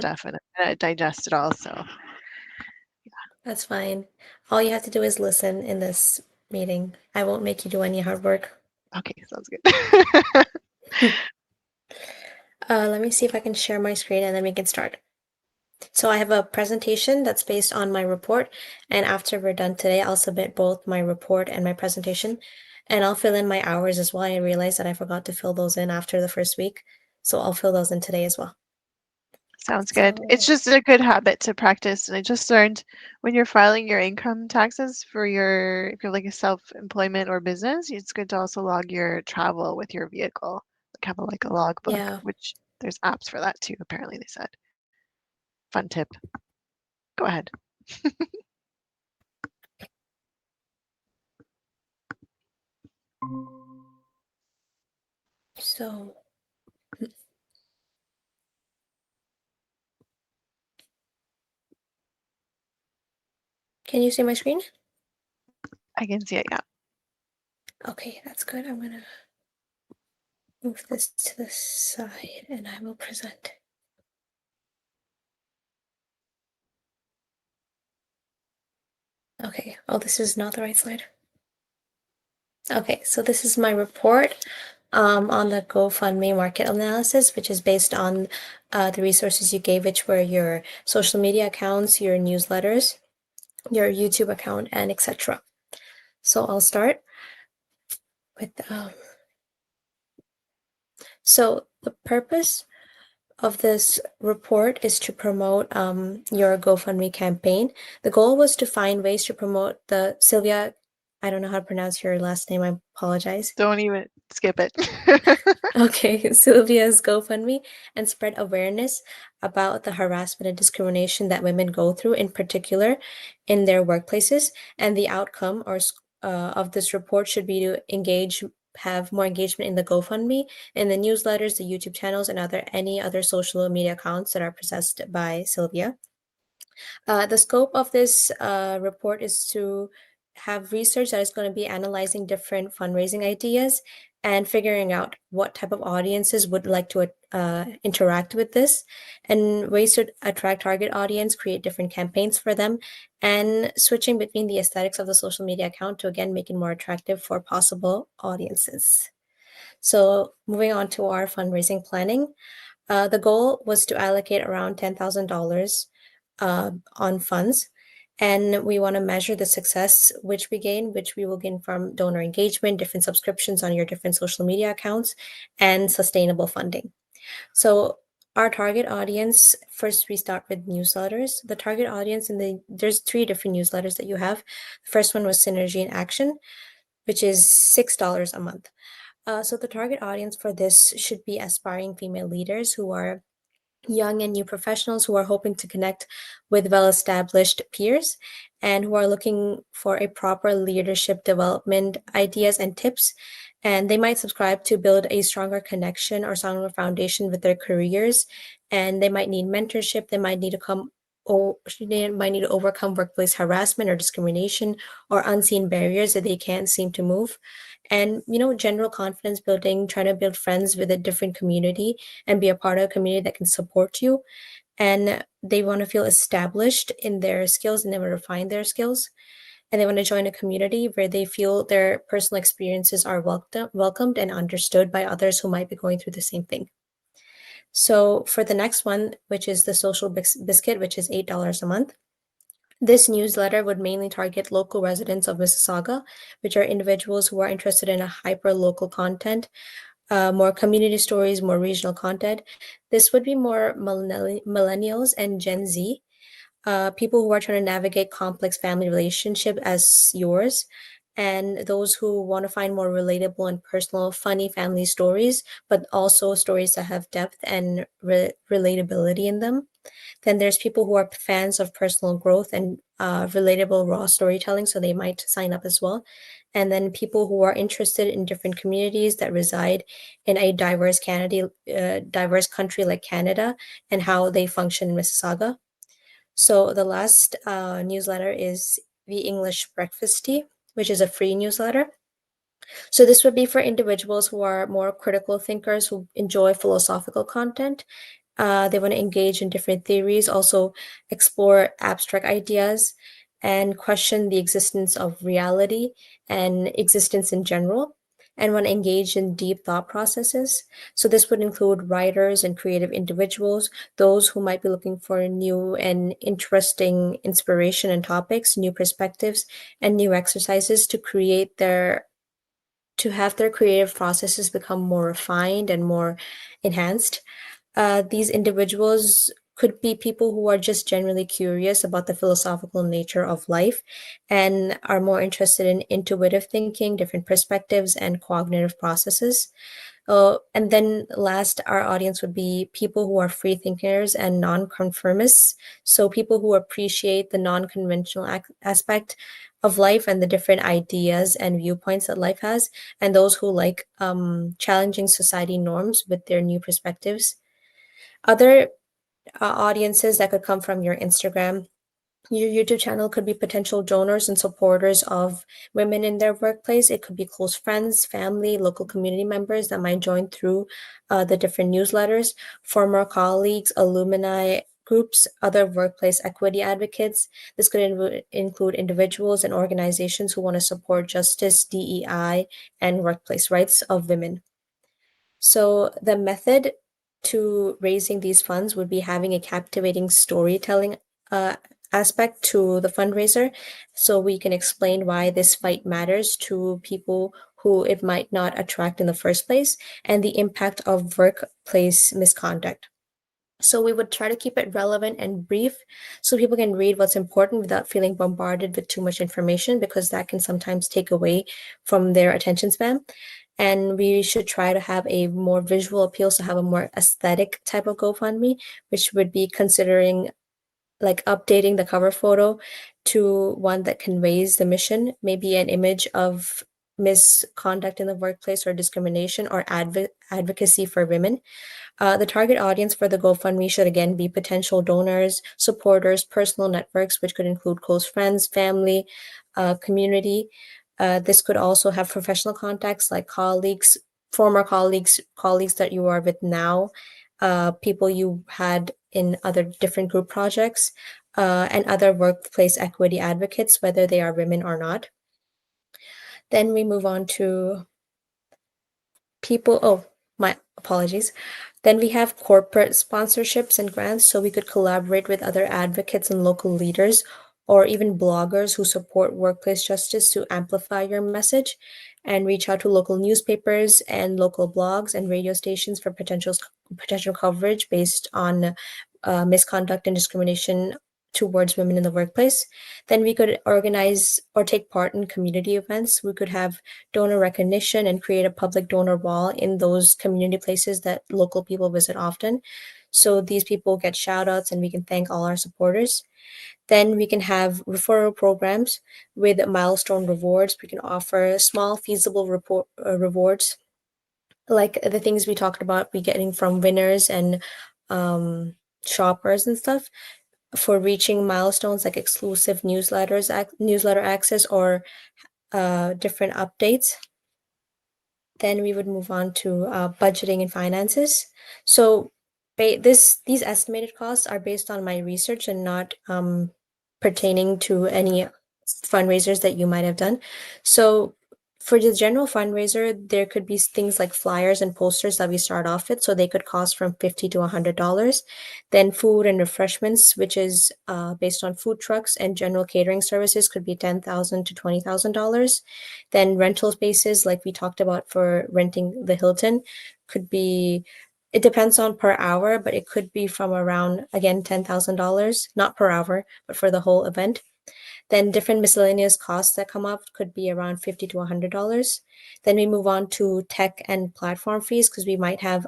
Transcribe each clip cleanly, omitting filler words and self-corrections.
stuff and digest it all. So That's fine. All you have to do is listen in this meeting. I won't make you do any hard work. okay, sounds good. Let me see if I can share my screen and then we can start. So I have a presentation that's based on my report, and after we're done today, I'll submit both my report and my presentation, and I'll fill in my hours as well. I realized that I forgot to fill those in after the first week, so I'll fill those in today as well. Sounds good. It's So just a good habit to practice. And I just learned when you're filing your income taxes for if you're like a self-employment or business, it's good to also log your travel with your vehicle. Like have a logbook, yeah. which there's apps for that too, apparently they said. Fun tip. Go ahead. So can you see my screen? I can see it, yeah. Okay, that's good. I'm gonna move this to the side and I will present. Okay, oh, this is not the right slide. Okay, so this is my report on the GoFundMe market analysis, which is based on the resources you gave, which were your social media accounts, your newsletters, your YouTube account, and etc. So I'll start with so the purpose of this report is to promote your GoFundMe campaign. The goal was to find ways to promote the Sylvia. I don't know how to pronounce your last name. I apologize. Don't even skip it. Okay, Sylvia's GoFundMe and spread awareness about the harassment and discrimination that women go through, in particular in their workplaces. And the outcome of this report should be to have more engagement in the GoFundMe, in the newsletters, the YouTube channels, and any other social media accounts that are possessed by Sylvia. The scope of this report is to have research that is going to be analyzing different fundraising ideas and figuring out what type of audiences would like to interact with this, and ways to attract target audience, create different campaigns for them, and switching between the aesthetics of the social media account to again make it more attractive for possible audiences. So moving on to our fundraising planning. The goal was to allocate around $10,000 on funds. And we want to measure the success which we will gain from donor engagement, different subscriptions on your different social media accounts, and sustainable funding. So our target audience, first we start with newsletters. The target audience there's 3 different newsletters that you have. The first one was Synergy in Action, which is $6 a month. So the target audience for this should be aspiring female leaders who are young and new professionals who are hoping to connect with well established peers and who are looking for a proper leadership development ideas and tips. And they might subscribe to build a stronger connection or stronger foundation with their careers. And they might need mentorship. They might need to come. Or they might need to overcome workplace harassment or discrimination or unseen barriers that they can't seem to move. And, general confidence building, trying to build friends with a different community and be a part of a community that can support you. And they want to feel established in their skills and they want to refine their skills. And they want to join a community where they feel their personal experiences are welcomed and understood by others who might be going through the same thing. So for the next one, which is the Social Biscuit, which is $8 a month, this newsletter would mainly target local residents of Mississauga, which are individuals who are interested in a hyper local content, more community stories, more regional content. This would be more millennials and Gen Z, people who are trying to navigate complex family relationship as yours, and those who want to find more relatable and personal, funny family stories, but also stories that have depth and relatability in them. Then there's people who are fans of personal growth and relatable raw storytelling, so they might sign up as well. And then people who are interested in different communities that reside in a diverse country like Canada and how they function in Mississauga. So the last newsletter is the English Breakfast Tea, which is a free newsletter. So this would be for individuals who are more critical thinkers who enjoy philosophical content, They want to engage in different theories, also explore abstract ideas, and question the existence of reality and existence in general, and want to engage in deep thought processes. So, this would include writers and creative individuals, those who might be looking for new and interesting inspiration and topics, new perspectives, and new exercises to have their creative processes become more refined and more enhanced. These individuals could be people who are just generally curious about the philosophical nature of life and are more interested in intuitive thinking, different perspectives, and cognitive processes. And then last, our audience would be people who are free thinkers and non-conformists. So people who appreciate the non-conventional aspect of life and the different ideas and viewpoints that life has, and those who like challenging society norms with their new perspectives. Other audiences that could come from your YouTube channel could be potential donors and supporters of women in their workplace. It could be close friends, family, local community members that might join through the different newsletters, former colleagues, alumni groups, other workplace equity advocates. This could include individuals and organizations who want to support justice, DEI, and workplace rights of women. So the method to raising these funds would be having a captivating storytelling uh, aspect to the fundraiser, so we can explain why this fight matters to people who it might not attract in the first place, and the impact of workplace misconduct. So we would try to keep it relevant and brief so people can read what's important without feeling bombarded with too much information, because that can sometimes take away from their attention span. And we should try to have a more visual appeal, so have a more aesthetic type of GoFundMe, which would be considering like updating the cover photo to one that conveys the mission, maybe an image of misconduct in the workplace or discrimination or advocacy for women. The target audience for the GoFundMe should again be potential donors, supporters, personal networks, which could include close friends, family, community. This could also have professional contacts like colleagues, former colleagues, colleagues that you are with now, people you had in other different group projects, and other workplace equity advocates, whether they are women or not. Then we move on to people. Oh, my apologies. Then we have corporate sponsorships and grants, so we could collaborate with other advocates and local leaders, or even bloggers who support workplace justice to amplify your message, and reach out to local newspapers and local blogs and radio stations for potential coverage based on misconduct and discrimination towards women in the workplace. Then we could organize or take part in community events. We could have donor recognition and create a public donor wall in those community places that local people visit often. So these people get shout outs and we can thank all our supporters. Then we can have referral programs with milestone rewards. We can offer small, feasible rewards, like the things we talked about, we getting from winners and um, shoppers and stuff for reaching milestones like exclusive newsletter access or different updates. Then we would move on to budgeting and finances. So these estimated costs are based on my research and not pertaining to any fundraisers that you might have done. So for the general fundraiser, there could be things like flyers and posters that we start off with. So they could cost from $50 to $100. Then food and refreshments, which is based on food trucks and general catering services, could be $10,000 to $20,000. Then rental spaces, like we talked about for renting the Hilton, could be, it depends on per hour, but it could be from around, again, $10,000, not per hour, but for the whole event. Then different miscellaneous costs that come up could be around $50 to $100. Then we move on to tech and platform fees, because we might have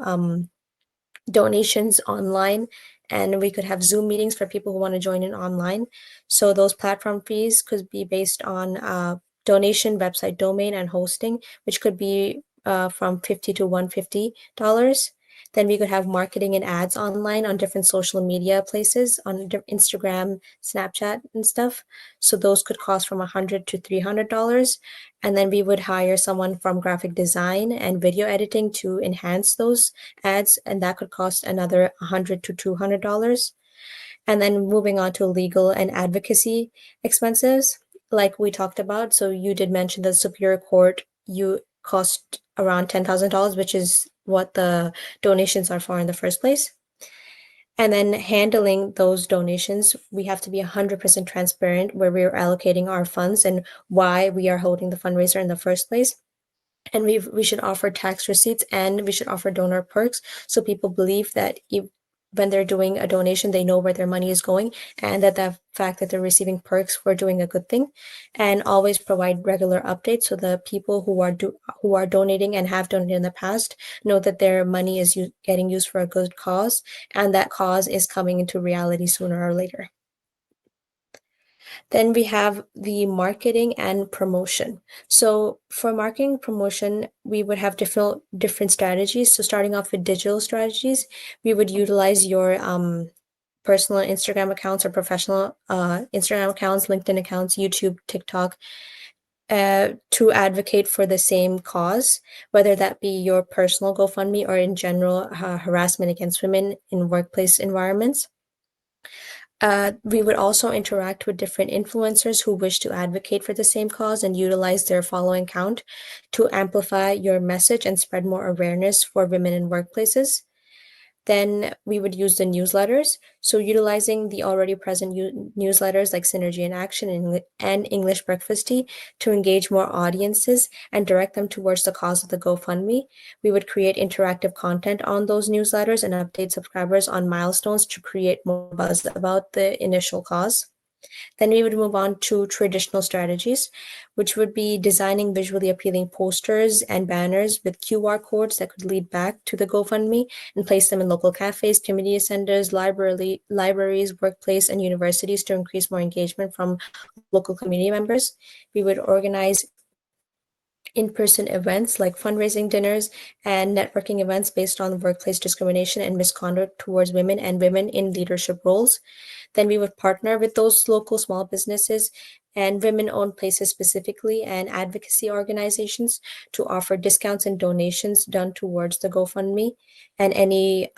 donations online, and we could have Zoom meetings for people who want to join in online. So those platform fees could be based on donation, website domain, and hosting, which could be from $50 to $150. Then we could have marketing and ads online on different social media places on Instagram, Snapchat, and stuff. So those could cost from $100 to $300. And then we would hire someone from graphic design and video editing to enhance those ads, and that could cost another $100 to $200. And then moving on to legal and advocacy expenses, like we talked about. So you did mention that Superior Court, you cost around $10,000, which is what the donations are for in the first place. And then handling those donations, we have to be 100% transparent where we're allocating our funds and why we are holding the fundraiser in the first place. And we should offer tax receipts, and we should offer donor perks so people believe that when they're doing a donation, they know where their money is going, and that the fact that they're receiving perks for doing a good thing. And always provide regular updates so the people who are donating and have donated in the past know that their money is getting used for a good cause, and that cause is coming into reality sooner or later. Then we have the marketing and promotion. So for marketing promotion, we would have different strategies. So starting off with digital strategies, we would utilize your personal Instagram accounts or professional Instagram accounts, LinkedIn accounts, YouTube, TikTok, to advocate for the same cause, whether that be your personal GoFundMe or in general harassment against women in workplace environments. We would also interact with different influencers who wish to advocate for the same cause and utilize their following count to amplify your message and spread more awareness for women in workplaces. Then we would use the newsletters. So utilizing the already present newsletters like Synergy in Action and English Breakfast Tea to engage more audiences and direct them towards the cause of the GoFundMe. We would create interactive content on those newsletters and update subscribers on milestones to create more buzz about the initial cause. Then we would move on to traditional strategies, which would be designing visually appealing posters and banners with QR codes that could lead back to the GoFundMe, and place them in local cafes, community centers, libraries, workplace, and universities to increase more engagement from local community members. We would organize in-person events like fundraising dinners and networking events based on workplace discrimination and misconduct towards women and women in leadership roles. Then we would partner with those local small businesses and women-owned places specifically and advocacy organizations to offer discounts and donations done towards the GoFundMe. And any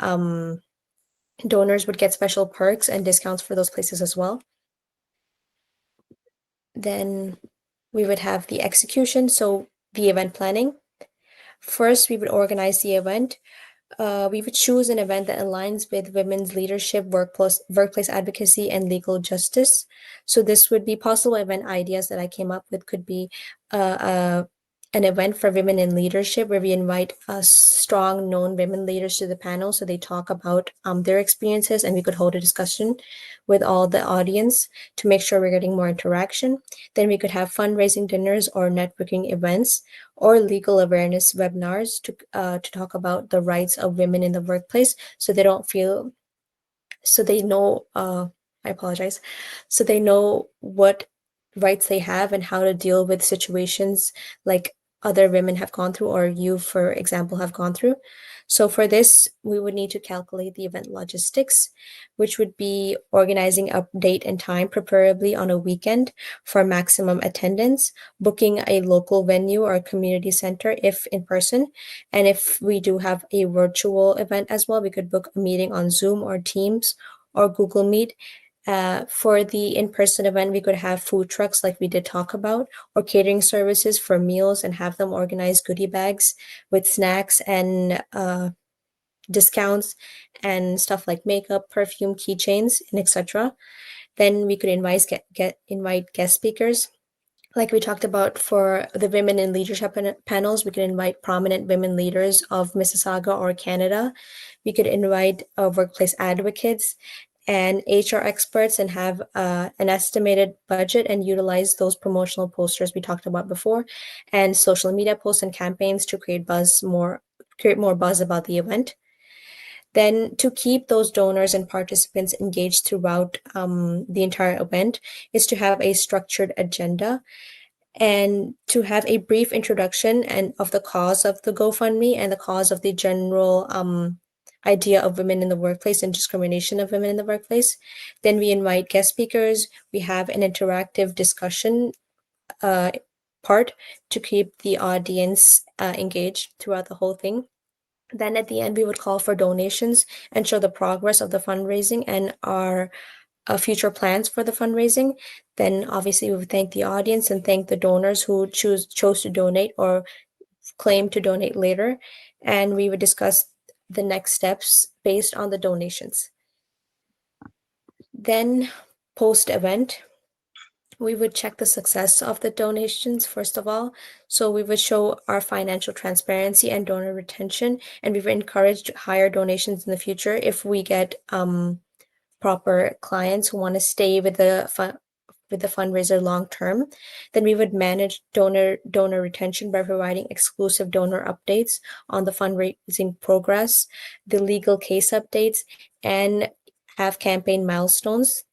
donors would get special perks and discounts for those places as well. Then we would have the execution, so the event planning. First, we would organize the event. We would choose an event that aligns with women's leadership, workplace advocacy, and legal justice. So this would be possible event ideas that I came up with could be uh, uh, an event for women in leadership where we invite strong known women leaders to the panel so they talk about their experiences, and we could hold a discussion with all the audience to make sure we're getting more interaction. Then we could have fundraising dinners or networking events or legal awareness webinars to talk about the rights of women in the workplace so they don't feel so they know I apologize, so they know what rights they have and how to deal with situations like other women have gone through, or you for example have gone through. So for this we would need to calculate the event logistics, which would be organizing a date and time, preferably on a weekend, for maximum attendance, booking a local venue or a community center if in person, and if we do have a virtual event as well, we could book a meeting on Zoom or Teams or Google Meet. For the in-person event, we could have food trucks like we did talk about, or catering services for meals and have them organize goodie bags with snacks and discounts and stuff like makeup, perfume, keychains, and etc. Then we could invite guest speakers. Like we talked about for the women in leadership panels, we could invite prominent women leaders of Mississauga or Canada. We could invite workplace advocates and HR experts and have an estimated budget and utilize those promotional posters we talked about before, and social media posts and campaigns to create more buzz about the event. Then to keep those donors and participants engaged throughout the entire event is to have a structured agenda and to have a brief introduction and of the cause of the GoFundMe and the cause of the general idea of women in the workplace and discrimination of women in the workplace. Then we invite guest speakers. We have an interactive discussion uh, part to keep the audience engaged throughout the whole thing. Then at the end, we would call for donations and show the progress of the fundraising and our future plans for the fundraising. Then obviously we would thank the audience and thank the donors who chose to donate or claim to donate later. And we would discuss the next steps based on the donations. Then post event, we would check the success of the donations first of all. So we would show our financial transparency and donor retention, and we would encourage higher donations in the future if we get proper clients who want to stay with the fundraiser long term. Then we would manage donor retention by providing exclusive donor updates on the fundraising progress, the legal case updates, and have campaign milestones.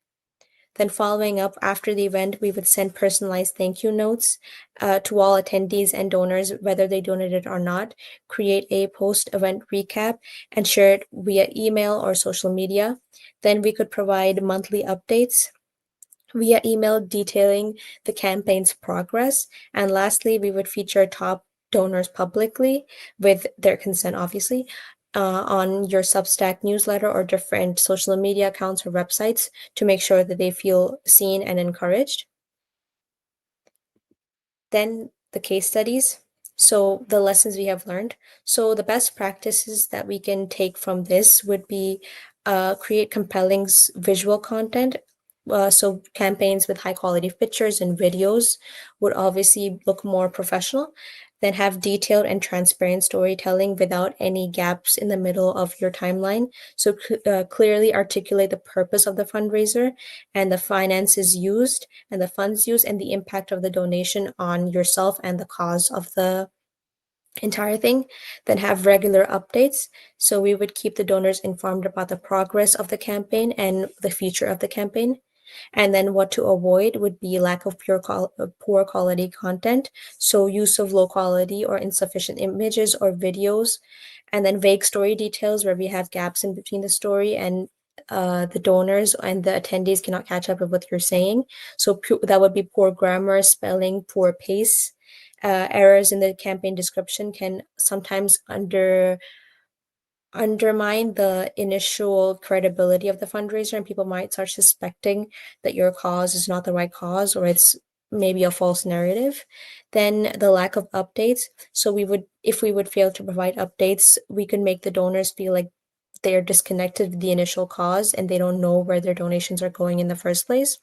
Then, following up after the event, we would send personalized thank you notes to all attendees and donors, whether they donated or not, create a post event recap, and share it via email or social media. Then, we could provide monthly updates via email detailing the campaign's progress. And lastly, we would feature top donors publicly with their consent, obviously, on your Substack newsletter or different social media accounts or websites to make sure that they feel seen and encouraged. Then the case studies. So the lessons we have learned. So the best practices that we can take from this would be create compelling visual content. So campaigns with high quality pictures and videos would obviously look more professional. Then have detailed and transparent storytelling without any gaps in the middle of your timeline. So clearly articulate the purpose of the fundraiser and the finances used and the funds used and the impact of the donation on yourself and the cause of the entire thing. Then have regular updates. So we would keep the donors informed about the progress of the campaign and the future of the campaign. And then what to avoid would be lack of poor quality content. So use of low quality or insufficient images or videos. And then vague story details where we have gaps in between the story and the donors and the attendees cannot catch up with what you're saying. So that would be poor grammar, spelling, poor pace. Errors in the campaign description can sometimes undermine the initial credibility of the fundraiser, and people might start suspecting that your cause is not the right cause or it's maybe a false narrative. Then the lack of updates. So if we would fail to provide updates, we could make the donors feel like they're disconnected with the initial cause and they don't know where their donations are going in the first place.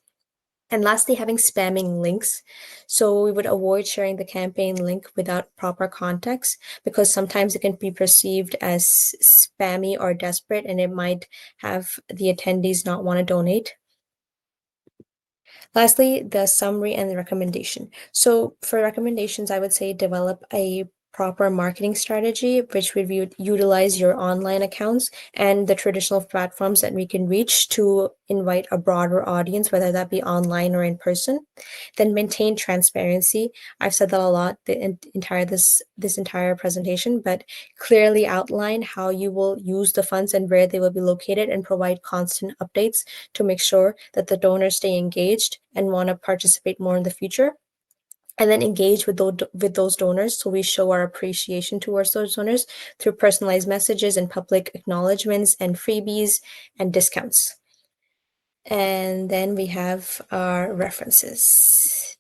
And lastly, having spamming links. So we would avoid sharing the campaign link without proper context because sometimes it can be perceived as spammy or desperate and it might have the attendees not want to donate. Lastly, the summary and the recommendation. So for recommendations, I would say develop a proper marketing strategy, which would utilize your online accounts and the traditional platforms that we can reach to invite a broader audience, whether that be online or in person. Then maintain transparency. I've said that a lot the entire this entire presentation, but clearly outline how you will use the funds and where they will be located and provide constant updates to make sure that the donors stay engaged and want to participate more in the future. And then engage with those donors. So we show our appreciation towards those donors through personalized messages and public acknowledgements and freebies and discounts. And then we have our references.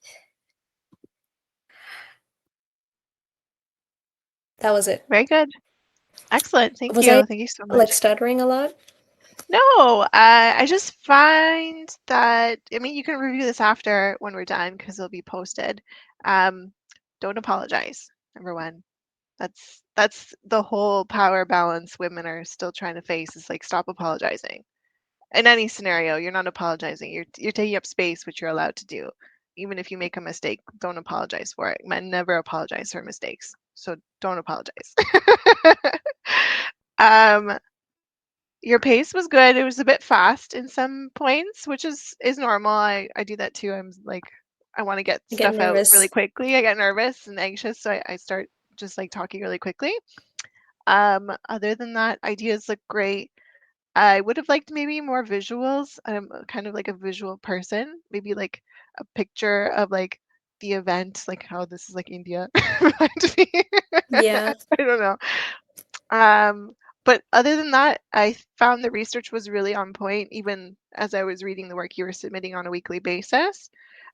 That was it. Very good. Excellent. Thank Was I you. Thank you so like much. stuttering a lot? No, I just find that, I mean, you can review this after when we're done because it'll be posted. Um, don't apologize, number one. That's the whole power balance women are still trying to face is like stop apologizing. In any scenario, you're not apologizing. You're taking up space, which you're allowed to do. Even if you make a mistake, don't apologize for it. Men never apologize for mistakes, so don't apologize. um, your pace was good. It was a bit fast in some points, which is normal. I do that too. I'm like I want to get I get stuff out really nervous. quickly. I get nervous and anxious, so I start just like talking really quickly. Other than that, ideas look great. I would have liked maybe more visuals. I'm kind of like a visual person. Maybe like a picture of like the event, like how this is like India behind me. Yeah. I don't know. Um, but other than that, I found the research was really on point, even as I was reading the work you were submitting on a weekly basis.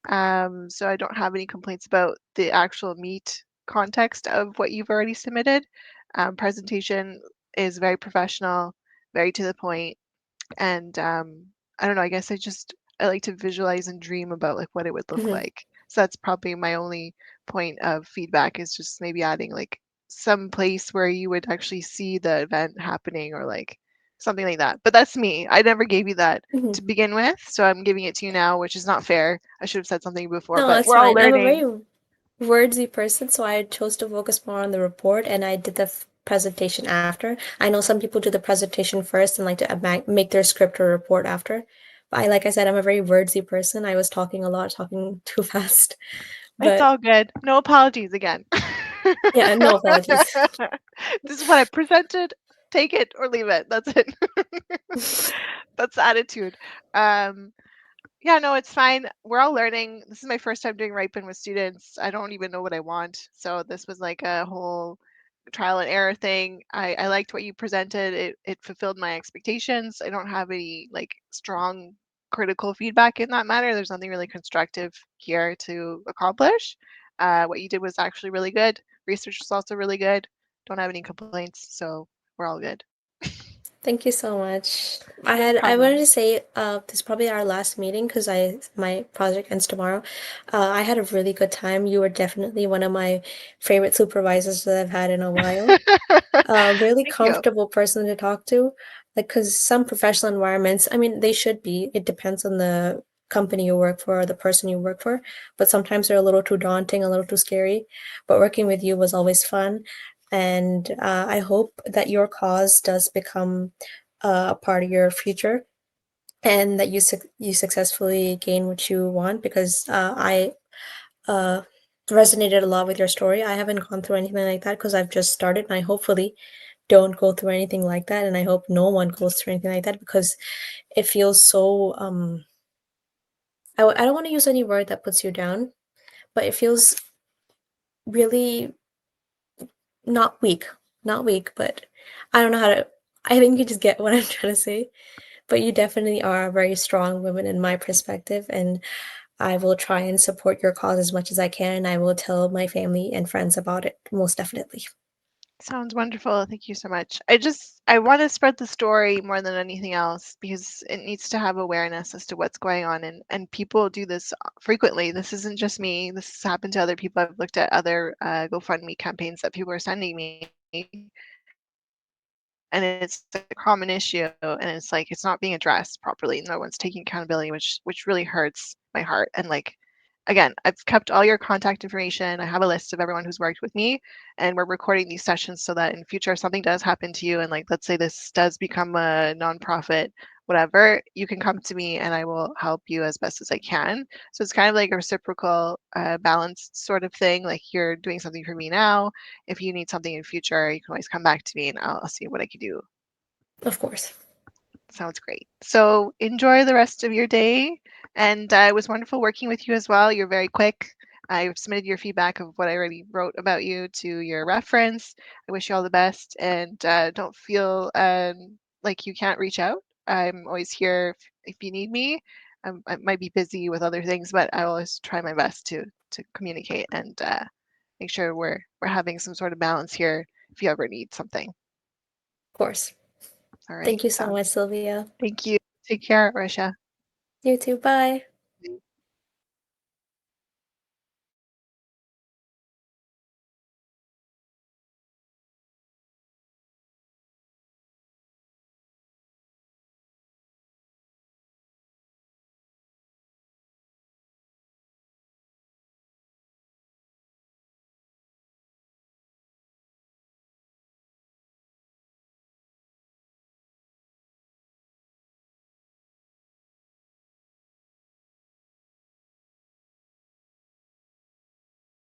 So I don't have any complaints about the actual meat context of what you've already submitted. Presentation is very professional, very to the point, and I don't know, I guess I like to visualize and dream about like what it would look Mhm. like. So that's probably my only point of feedback is just maybe adding like some place where you would actually see the event happening or like something like that. But that's me. I never gave you that Mhm. to begin with, so I'm giving it to you now, which is not fair. I should have said something before, No, but that's we're all fine. I'm a learning. very wordsy person, so I chose to focus more on the report and I did the presentation after. I know some people do the presentation first and like to make their script or report after. But like I said, I'm a very wordsy person. I was talking a lot, talking too fast. It's But all good. No apologies again. yeah, no apologies. This is what I presented. Take it or leave it. That's it. That's the attitude. Um, yeah, no, it's fine. We're all learning. This is my first time doing Ripen with students. I don't even know what I want. So this was like a whole trial and error thing. I liked what you presented. It fulfilled my expectations. I don't have any like strong critical feedback in that matter. There's nothing really constructive here to accomplish. What you did was actually really good. Research was also really good. Don't have any complaints, so we're all good. Thank you so much. No I wanted problem. to say this is probably our last meeting because I my project ends tomorrow. I had a really good time. You were definitely one of my favorite supervisors that I've had in a while. A really Thank you. comfortable person to talk to. Like, because some professional environments, I mean, they should be. It depends on the company you work for or the person you work for, but sometimes they're a little too daunting, a little too scary. But working with you was always fun, and I hope that your cause does become a part of your future, and that you successfully gain what you want. Because I uh, resonated a lot with your story. I haven't gone through anything like that because I've just started, and I hopefully don't go through anything like that, and I hope no one goes through anything like that because it feels so I don't want to use any word that puts you down, but it feels really not weak, not weak, but I don't know how to I think you just get what I'm trying to say. But you definitely are a very strong woman in my perspective, and I will try and support your cause as much as I can. I will tell my family and friends about it most definitely. Sounds wonderful. Thank you so much. I want to spread the story more than anything else because it needs to have awareness as to what's going on and people do this frequently. This isn't just me. This has happened to other people. I've looked at other GoFundMe campaigns that people are sending me and it's a common issue and it's like it's not being addressed properly. No one's taking accountability, which really hurts my heart. And like again, I've kept all your contact information. I have a list of everyone who's worked with me, and we're recording these sessions so that in future if something does happen to you and like let's say this does become a nonprofit, whatever, you can come to me and I will help you as best as I can. So it's kind of like a reciprocal balanced sort of thing. Like you're doing something for me now. If you need something in future, you can always come back to me and I'll see what I can do. Of course. Sounds great. So enjoy the rest of your day. And it was wonderful working with you as well. You're very quick. I submitted your feedback of what I already wrote about you to your reference. I wish you all the best and don't feel like you can't reach out. I'm always here if you need me. I might be busy with other things, but I always try my best to communicate and make sure we're having some sort of balance here if you ever need something. Of course. All right. Thank you so much, Sylvia. Thank you. Take care, Risha. You too. Bye.